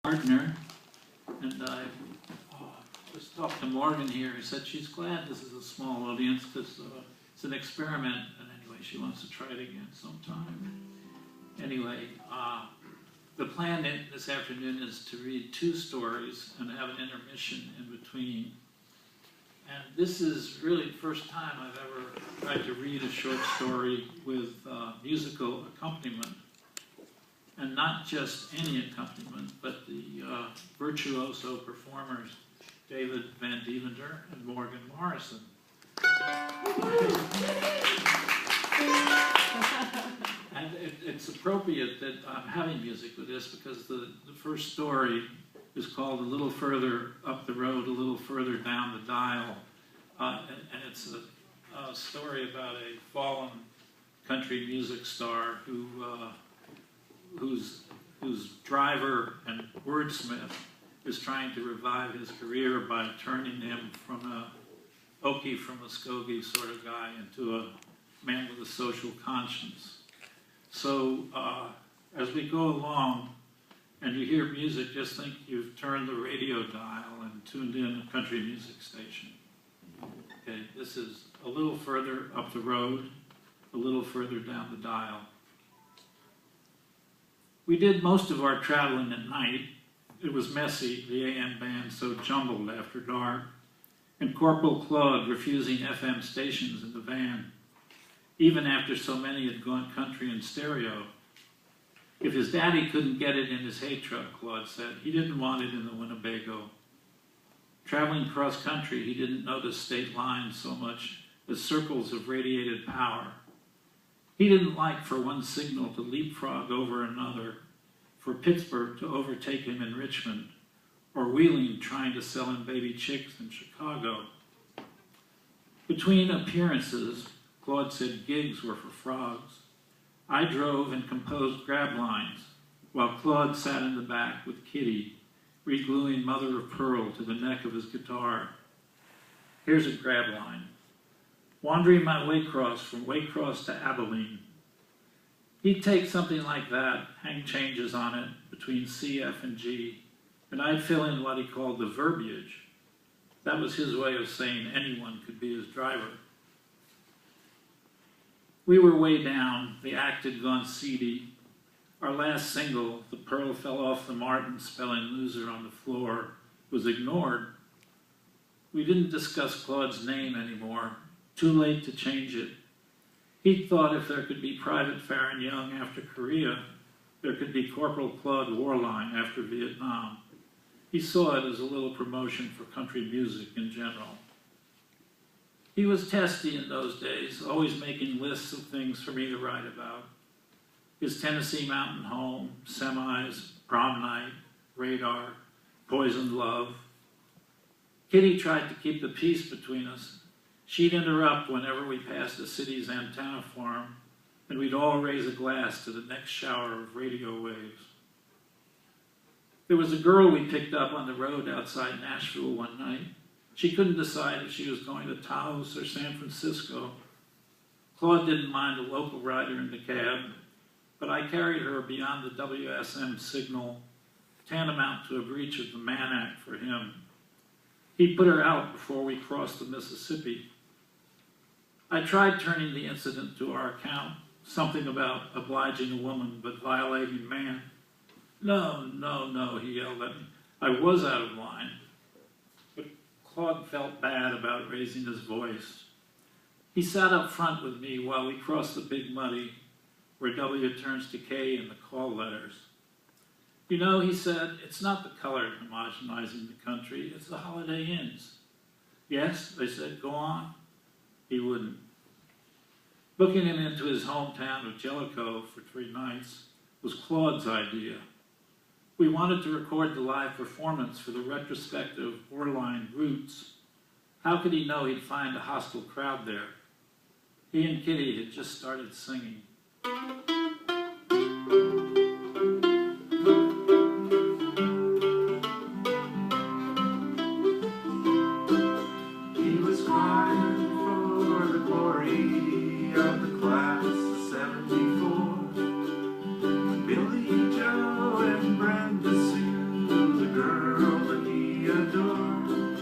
partner, and I just talked to Morgan here. He said she's glad this is a small audience because it's an experiment, and anyway, she wants to try it again sometime. Anyway, the plan this afternoon is to read 2 stories and have an intermission in between. And this is really the first time I've ever tried to read a short story with musical accompaniment. And not just any accompaniment, but the virtuoso performers, David Van Deventer and Morgan Morrison. And it's appropriate that I'm having music with this because the first story is called A Little Further Up the Road, A Little Further Down the Dial. And it's a story about a fallen country music star whose driver and wordsmith is trying to revive his career by turning him from a Okie from Muskogee sort of guy into a man with a social conscience. So as we go along and you hear music, just think you've turned the radio dial and tuned in a country music station. Okay, this is a little further up the road, a little further down the dial. We did most of our traveling at night. It was messy, the AM band so jumbled after dark, and Corporal Claude refusing FM stations in the van, even after so many had gone country and stereo. If his daddy couldn't get it in his hay truck, Claude said, he didn't want it in the Winnebago. Traveling cross country, he didn't notice state lines so much as circles of radiated power. He didn't like for one signal to leapfrog over another, for Pittsburgh to overtake him in Richmond, or Wheeling trying to sell him baby chicks in Chicago. Between appearances, Claude said gigs were for frogs. I drove and composed grab lines, while Claude sat in the back with Kitty, regluing mother of pearl to the neck of his guitar. Here's a grab line. Wandering my Waycross from Waycross to Abilene. He'd take something like that, hang changes on it between C, F, and G, and I'd fill in what he called the verbiage. That was his way of saying anyone could be his driver. We were way down, the act had gone seedy. Our last single, The Pearl Fell Off the Martin, spelling loser on the floor, was ignored. We didn't discuss Claude's name anymore. Too late to change it. He'd thought if there could be Private Farron Young after Korea, there could be Corporal Claude Warline after Vietnam. He saw it as a little promotion for country music in general. He was testy in those days, always making lists of things for me to write about. His Tennessee mountain home, semis, prom night, radar, poisoned love. Kitty tried to keep the peace between us. She'd interrupt whenever we passed the city's antenna farm, and we'd all raise a glass to the next shower of radio waves. There was a girl we picked up on the road outside Nashville one night. She couldn't decide if she was going to Taos or San Francisco. Claude didn't mind a local rider in the cab, but I carried her beyond the WSM signal, tantamount to a breach of the Mann Act for him. He put her out before we crossed the Mississippi. I tried turning the incident to our account, something about obliging a woman but violating a man. No, no, no, he yelled at me. I was out of line. But Claude felt bad about raising his voice. He sat up front with me while we crossed the Big Muddy, where W turns to K in the call letters. You know, he said, it's not the color homogenizing the country, it's the Holiday Inns. Yes, I said, go on. He wouldn't. Booking him into his hometown of Jellicoe for 3 nights was Claude's idea. We wanted to record the live performance for the retrospective Warline Roots. How could he know he'd find a hostile crowd there? He and Kitty had just started singing. He was crying for the glory of the class of '74. Billy Joe and Brenda Sue girl that he adored.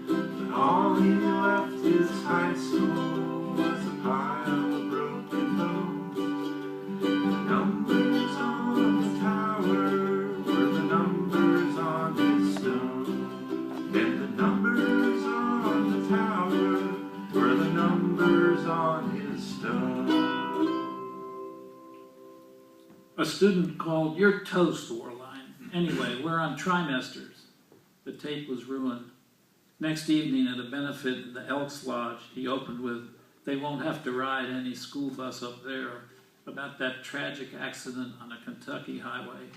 But all he left his high school was a pile of broken bones. The numbers on the tower were the numbers on his stone. And the numbers on the tower were the numbers on his stone. A student called, "You're toast, Warline. Anyway, we're on trimesters." The tape was ruined. Next evening at a benefit in the Elks Lodge, he opened with, "They won't have to ride any school bus up there," about that tragic accident on a Kentucky highway.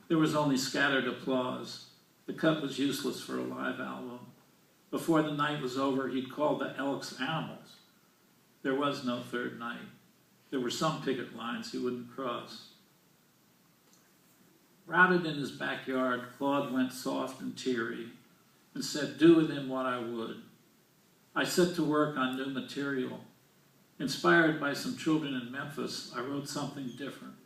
There was only scattered applause. The cut was useless for a live album. Before the night was over, he'd called the Elks animals. There was no third night. There were some picket lines he wouldn't cross. Routed in his backyard, Claude went soft and teary and said, "Do with him what I would." I set to work on new material. Inspired by some children in Memphis, I wrote something different.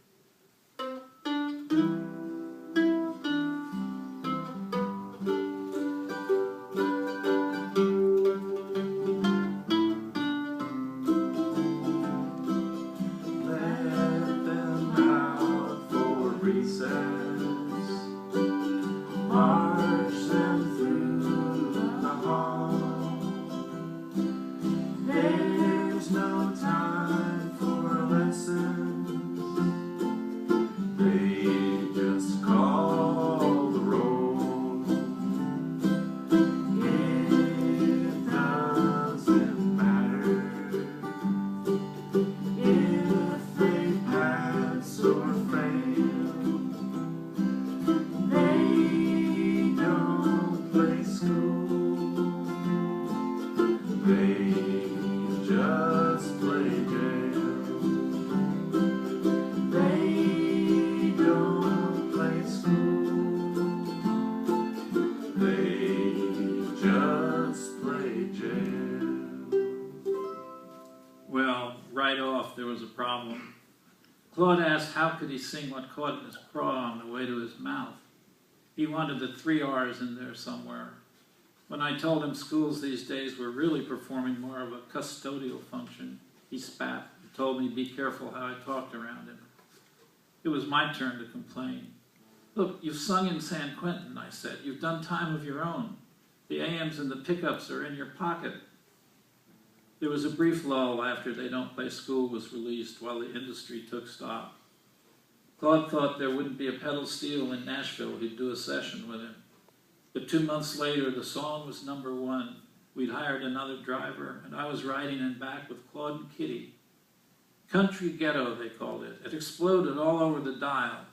Let them out for recess. March them through the hall. There's no time for lessons. They just call the roll. It doesn't matter if they pass or fail. They don't play school. They just play jail. They don't play school. They just play jail. Well, right off, there was a problem. Claude asked how could he sing what caught in his craw on the way to his mouth. He wanted the 3 R's in there somewhere. When I told him schools these days were really performing more of a custodial function, he spat and told me be careful how I talked around him. It was my turn to complain. "Look, you've sung in San Quentin," I said. "You've done time of your own. The AMs and the pickups are in your pocket." There was a brief lull after They Don't Play School was released while the industry took stock. Claude thought there wouldn't be a pedal steel in Nashville. He'd do a session with him. But 2 months later, the song was #1. We'd hired another driver, and I was riding in back with Claude and Kitty. Country Ghetto, they called it. It exploded all over the dial.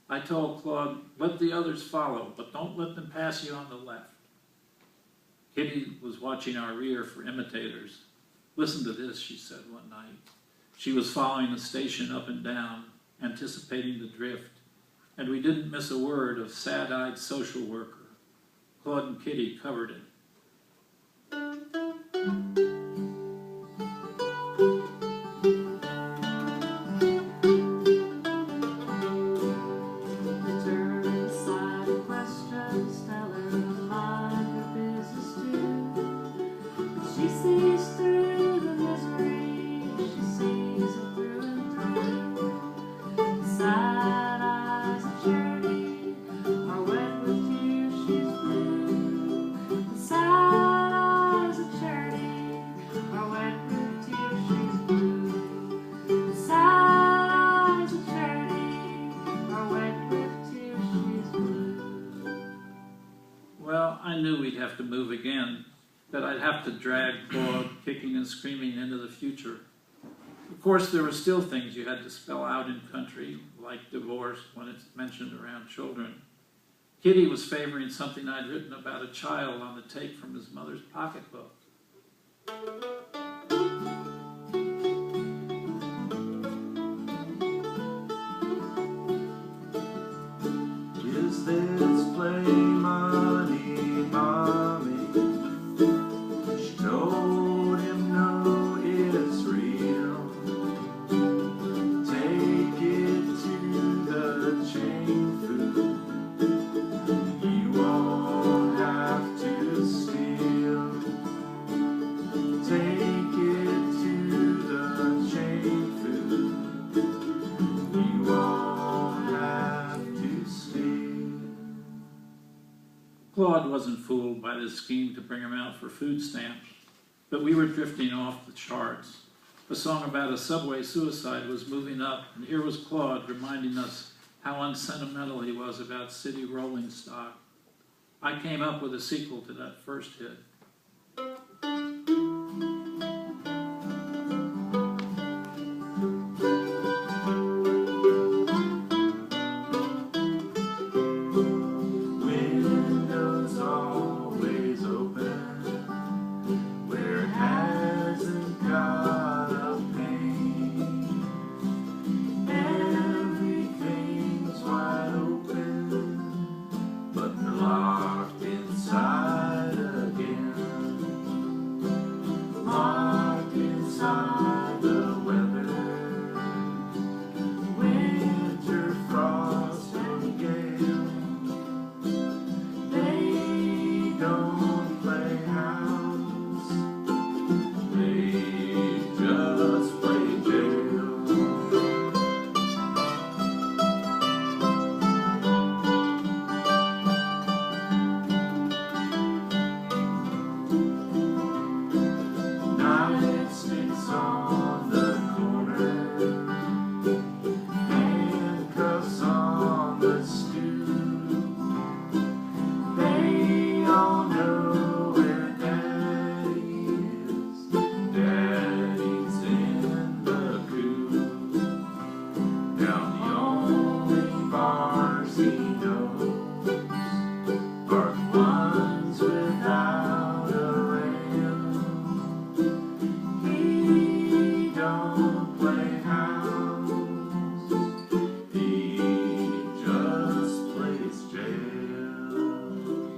I told Claude, "Let the others follow, but don't let them pass you on the left." Kitty was watching our rear for imitators. "Listen to this," she said one night. She was following the station up and down, anticipating the drift, and we didn't miss a word of Sad-Eyed Social Worker. Claude and Kitty covered it. Turn aside the questions, tell her to mind her business too. She sees through the misery, she sees it through and through. The sad eyes of charity are wet with tears, she's blue. The sad eyes of charity are wet with tears, she's blue. The sad eyes of charity are wet with tears, she's blue. Well, I knew we'd have to move again, that I'd have to drag Claude kicking and screaming into the future. Of course, there were still things you had to spell out in country, like divorce when it's mentioned around children. Kitty was favoring something I'd written about a child on the tape from his mother's pocketbook. Is this play money, mommy? She told him no, it's real. Take it to the chain food. He Claude wasn't fooled by this scheme to bring him out for food stamps, but we were drifting off the charts. A song about a subway suicide was moving up, and here was Claude reminding us how unsentimental he was about city rolling stock. I came up with a sequel to that first hit. Windows always open, where it hasn't got a pane. Everything's wide open, but they're locked inside again. Locked inside the weather, winter frost and gale. They don't play house, they just play jail. Nightsticks on the corner, handcuffs on the stoop. They all know where Daddy is. Daddy's in the coop. Now the only bars he knows are the ones without a rail. He don't play house, he just plays jail.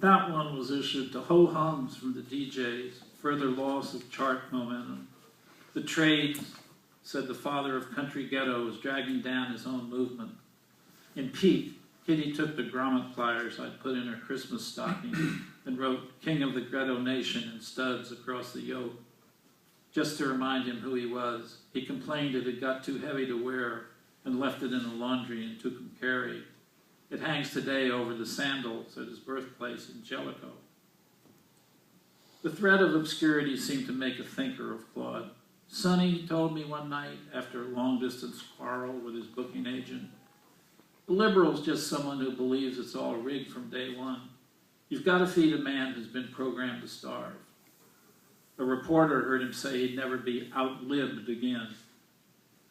That one was issued to ho-hums from the DJs, further loss of chart momentum. The trades, said the father of country ghetto, was dragging down his own movement. In Pete, Kitty took the grommet pliers I'd put in her Christmas stocking and wrote King of the Ghetto Nation in studs across the yoke. Just to remind him who he was, he complained it had got too heavy to wear and left it in the laundry and took him carry. It hangs today over the sandals at his birthplace in Jellicoe. The threat of obscurity seemed to make a thinker of Claude. Sonny told me one night, after a long-distance quarrel with his booking agent, a liberal's just someone who believes it's all rigged from day one. You've got to feed a man who's been programmed to starve. A reporter heard him say he'd never be outlived again.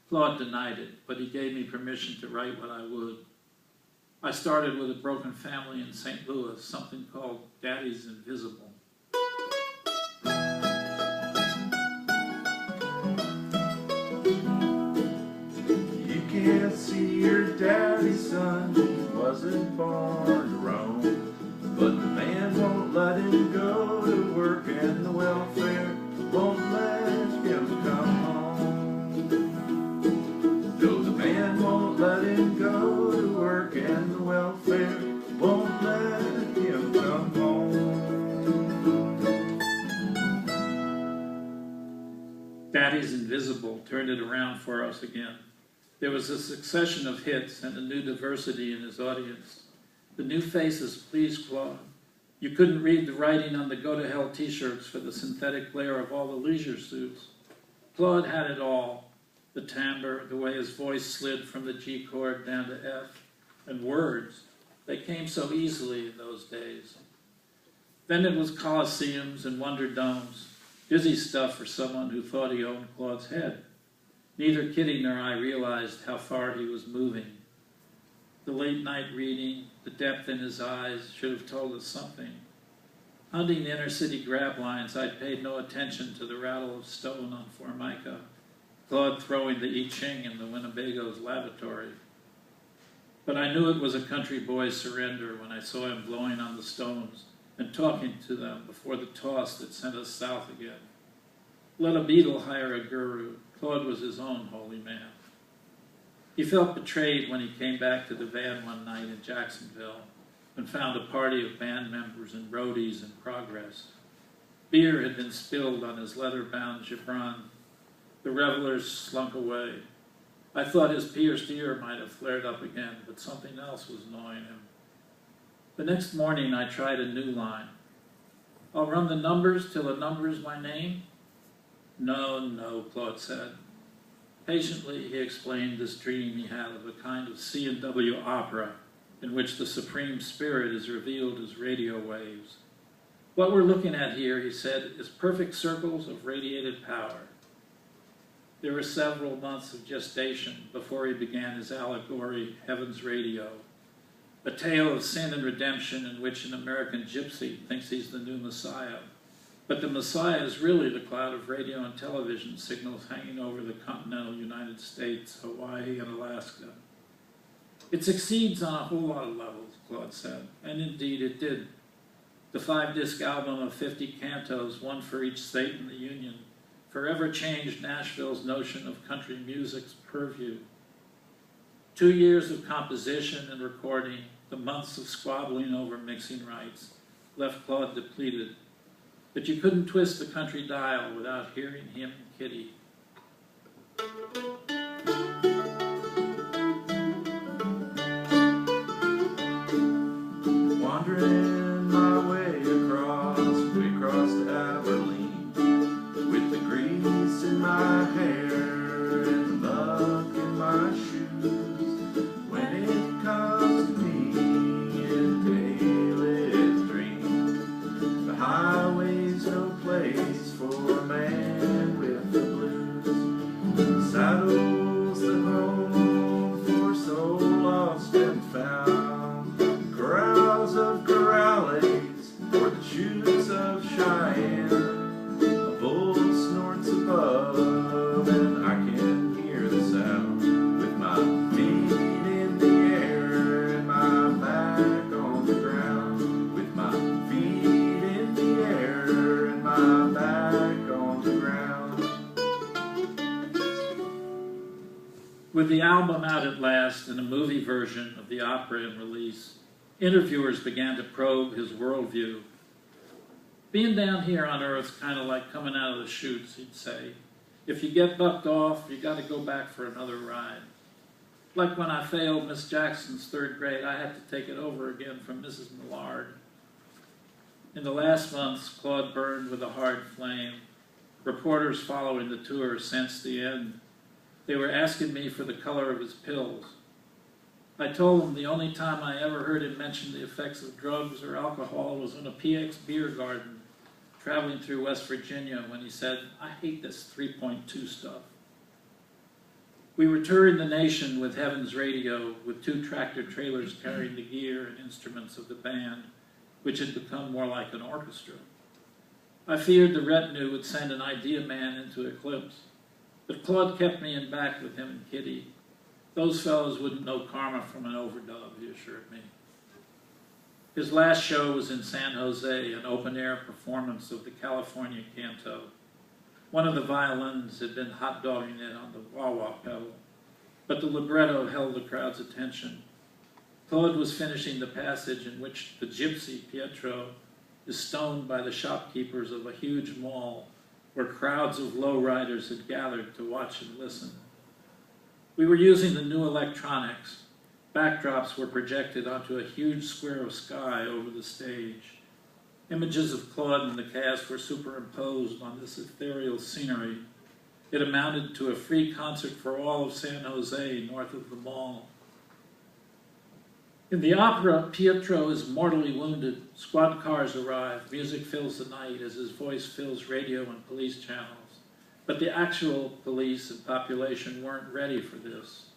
Claude denied it, but he gave me permission to write what I would. I started with a broken family in St. Louis, something called Daddy's Invisible. You can't see your daddy, son, he wasn't born to roam. But the man won't let him go to work, and the welfare won't let him come home. No, the man won't let him go to work, and the welfare won't let him come home. Daddy's Invisible turned it around for us again. There was a succession of hits and a new diversity in his audience. The new faces pleased Claude. You couldn't read the writing on the go-to-hell t-shirts for the synthetic glare of all the leisure suits. Claude had it all. The timbre, the way his voice slid from the G chord down to F, and words. They came so easily in those days. Then it was coliseums and wonder domes, dizzy stuff for someone who thought he owned Claude's head. Neither Kitty nor I realized how far he was moving. The late-night reading, the depth in his eyes should have told us something. Hunting the inner-city grab lines, I paid no attention to the rattle of stone on Formica, Claude throwing the I Ching in the Winnebago's lavatory. But I knew it was a country boy's surrender when I saw him blowing on the stones and talking to them before the toss that sent us south again. Let a beetle hire a guru. Claude was his own holy man. He felt betrayed when he came back to the van one night in Jacksonville and found a party of band members and roadies in progress. Beer had been spilled on his leather-bound Gibran. The revelers slunk away. I thought his pierced ear might have flared up again, but something else was gnawing him. The next morning I tried a new line. I'll run the numbers till a number is my name. No, no, Claude said. Patiently, he explained this dream he had of a kind of C&W opera in which the supreme spirit is revealed as radio waves. What we're looking at here, he said, is perfect circles of radiated power. There were several months of gestation before he began his allegory, Heaven's Radio, a tale of sin and redemption in which an American gypsy thinks he's the new Messiah. But the Messiah is really the cloud of radio and television signals hanging over the continental United States, Hawaii, and Alaska. It succeeds on a whole lot of levels, Claude said, and indeed it did. The 5-disc album of 50 cantos, one for each state in the Union, forever changed Nashville's notion of country music's purview. 2 years of composition and recording, the months of squabbling over mixing rights, left Claude depleted. But you couldn't twist the country dial without hearing him and Kitty. Wandering my way across to Abilene, with the grease in my hair and the muck in my shoes. When it comes to me in daylit dreams, the highway's no place for a man with the blues. Saddles the home for so lost and found, corrals of corrales for the chutes of Cheyenne. A bull snorts above and I can hear the sound, with my feet in the air and my back on the ground. With my feet in the air and my back on the ground. With the album out at last and a movie version of the opera in release, interviewers began to probe his worldview. Being down here on Earth's kind of like coming out of the chutes, he'd say. If you get bucked off, you got to go back for another ride. Like when I failed Miss Jackson's 3rd grade, I had to take it over again from Mrs. Millard. In the last months, Claude burned with a hard flame. Reporters following the tour sensed the end. They were asking me for the color of his pills. I told them the only time I ever heard him mention the effects of drugs or alcohol was in a PX beer garden traveling through West Virginia when he said, "I hate this 3.2 stuff." We were touring the nation with Heaven's Radio, with 2 tractor trailers carrying the gear and instruments of the band, which had become more like an orchestra. I feared the retinue would send an idea man into eclipse, but Claude kept me in back with him and Kitty. Those fellows wouldn't know karma from an overdub, he assured me. His last show was in San Jose, an open-air performance of the California Canto. One of the violins had been hot-dogging it on the wah-wah pedal, but the libretto held the crowd's attention. Claude was finishing the passage in which the gypsy, Pietro, is stoned by the shopkeepers of a huge mall where crowds of lowriders had gathered to watch and listen. We were using the new electronics. Backdrops were projected onto a huge square of sky over the stage. Images of Claude and the cast were superimposed on this ethereal scenery. It amounted to a free concert for all of San Jose north of the mall. In the opera, Pietro is mortally wounded. Squad cars arrive. Music fills the night as his voice fills radio and police channels. But the actual police and population weren't ready for this.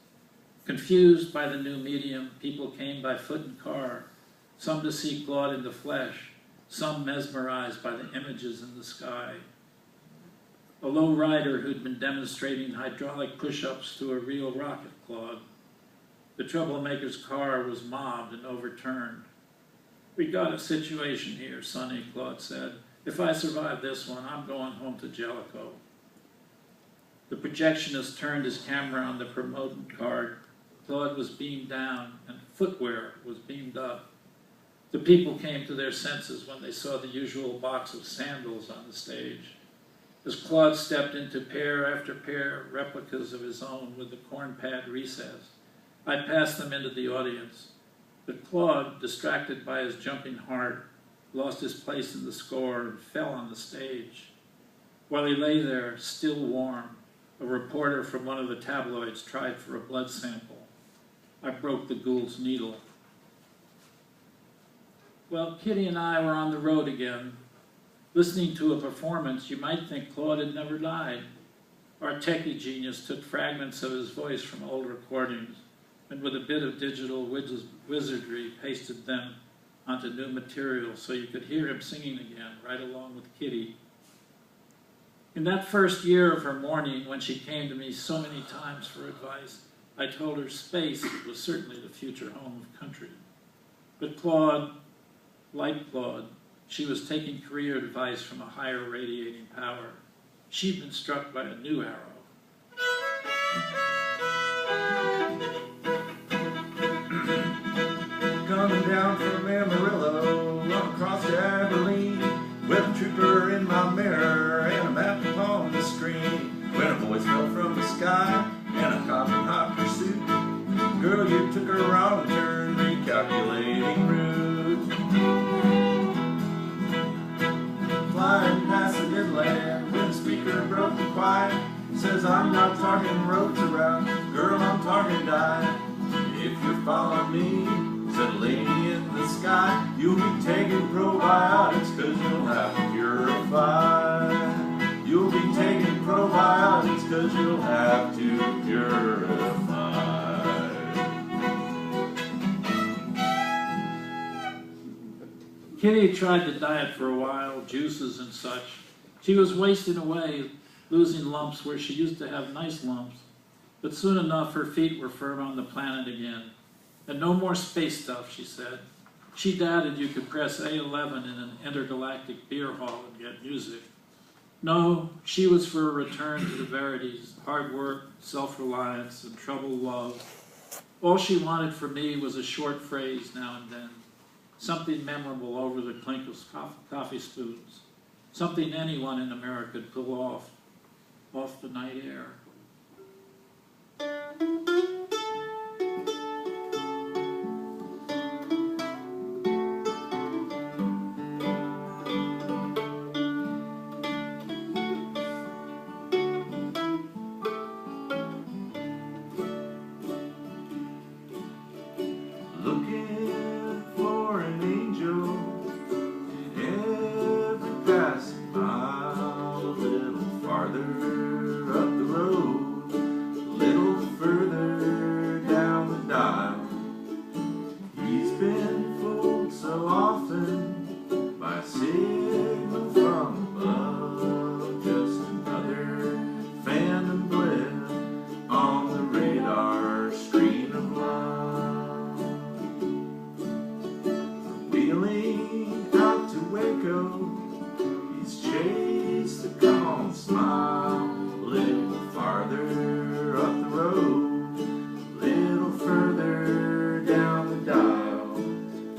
Confused by the new medium, people came by foot and car, some to see Claude in the flesh, some mesmerized by the images in the sky. A low rider who'd been demonstrating hydraulic push-ups to a real rocket, Claude. The troublemaker's car was mobbed and overturned. "We got a situation here, Sonny," Claude said. "If I survive this one, I'm going home to Jellicoe." The projectionist turned his camera on the promoted card. Claude was beamed down, and footwear was beamed up. The people came to their senses when they saw the usual box of sandals on the stage. As Claude stepped into pair after pair replicas of his own with the corn pad recess, I passed them into the audience. But Claude, distracted by his jumping heart, lost his place in the score and fell on the stage. While he lay there, still warm, a reporter from one of the tabloids tried for a blood sample. I broke the ghoul's needle. Well, Kitty and I were on the road again. Listening to a performance, you might think Claude had never died. Our techie genius took fragments of his voice from old recordings and with a bit of digital wizardry pasted them onto new material so you could hear him singing again, right along with Kitty. In that first year of her mourning, when she came to me so many times for advice, I told her space was certainly the future home of country. But Claude, like Claude, she was taking career advice from a higher radiating power. She'd been struck by a new arrow. Coming down from Amarillo, across to Abilene, with a trooper in my mirror and a map upon the screen. When a voice fell from the sky and a cop in hot pursuit, girl, you took a wrong turn, recalculating route. Flying past the Midland, when the speaker broke the quiet, says I'm not talking roads around, girl, I'm talking die. If you're following me, said a lady in the sky, you'll be taking probiotics cause you'll have to purify. You'll be taking probiotics cause you'll have to purify. Kitty tried the diet for a while, juices and such. She was wasting away, losing lumps where she used to have nice lumps. But soon enough, her feet were firm on the planet again. And no more space stuff, she said. She doubted you could press A11 in an intergalactic beer hall and get music. No, she was for a return to the verities, hard work, self-reliance, and troubled love. All she wanted from me was a short phrase now and then, something memorable over the clink of coffee spoons, something anyone in America could pull off the night air. Looking for an angel in every passing mile, a little farther up the road, a little further down the dial. He's been fooled so often by a signal from above, just another phantom blip on the radar screen of love. Wheeling out to Waco, he's chased the calm smile, a little farther up the road, a little further down the dial,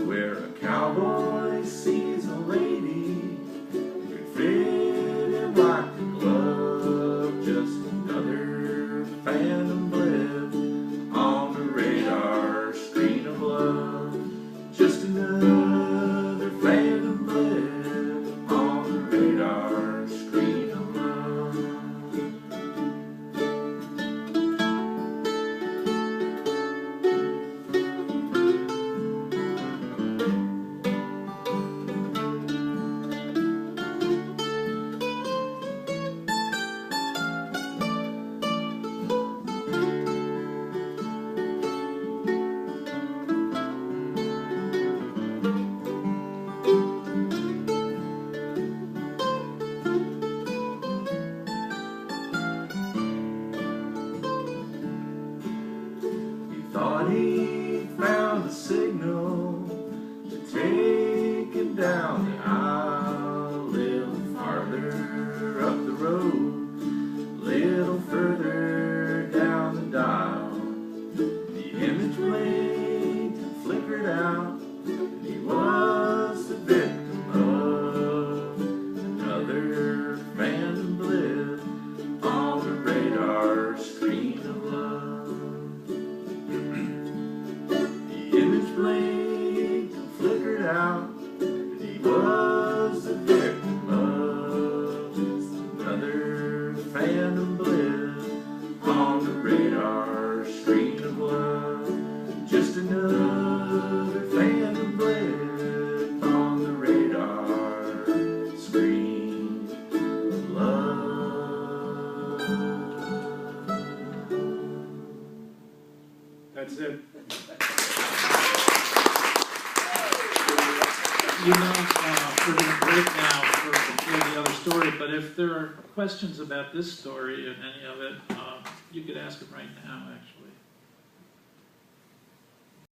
where a cowboy sees a lady who could fit him like a glove, just another phantom blip on the radar screen of love, just another you know, we're going to break now for the other story, but if there are questions about this story and any of it, you could ask them right now, actually.